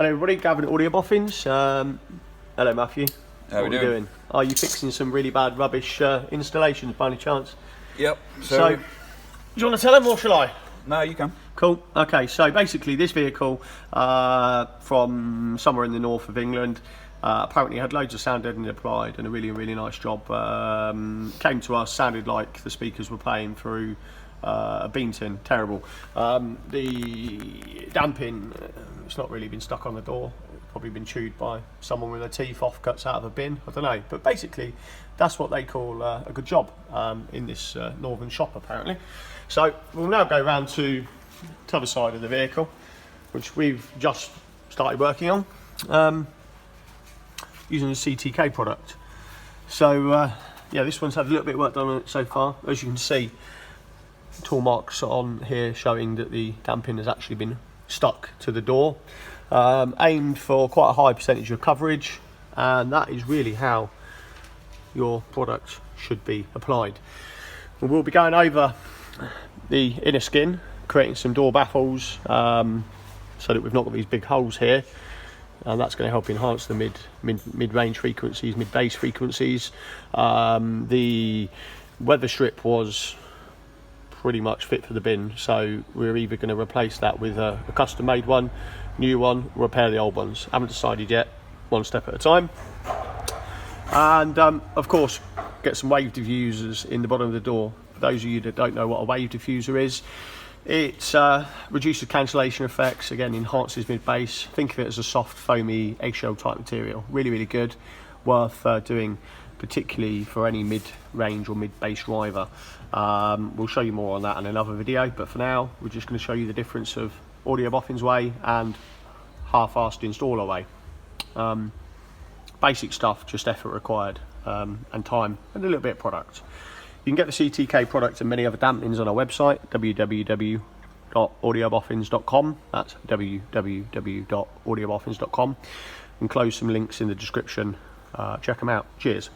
Hello everybody, Gavin at Audio Boffins. Hello Matthew. How what we doing? Are you fixing some really bad rubbish installations by any chance? Yep. So, do you want to tell them or shall I? No, you can. Cool. Okay, so basically this vehicle from somewhere in the north of England apparently had loads of sound deadening applied and a really nice job. Came to us, sounded like the speakers were playing through a bean tin, terrible. The damping, it's not really been stuck on the door, it's probably been chewed by someone with their teeth off, cuts out of a bin, I don't know. But basically, that's what they call a good job in this northern shop apparently. So we'll now go round to the other side of the vehicle, which we've just started working on, using a CTK product. So yeah, this one's had a little bit of work done on it so far. As you can see, tool marks on here showing that the damping has actually been stuck to the door. Aimed for quite a high percentage of coverage, and that is really how your product should be applied. And we'll be going over the inner skin, creating some door baffles so that we've not got these big holes here, and that's going to help enhance the mid-range frequencies, mid-bass frequencies. The weather strip was pretty much fit for the bin, so we're either going to replace that with a custom made one, new one, repair the old ones. Haven't decided yet, one step at a time. And of course, get some wave diffusers in the bottom of the door. For those of you that don't know what a wave diffuser is, it reduces cancellation effects, again enhances mid-bass. Think of it as a soft foamy eggshell type material, really good, worth doing, particularly for any mid-range or mid-bass driver. We'll show you more on that in another video, but for now we're just going to show you the difference of Audio Boffins way and half-assed installer way. Basic stuff, just effort required, and time, and a little bit of product. You can get the CTK product and many other dampenings on our website, www.audioboffins.com. That's www.audioboffins.com. And close some links in the description. Check them out. Cheers.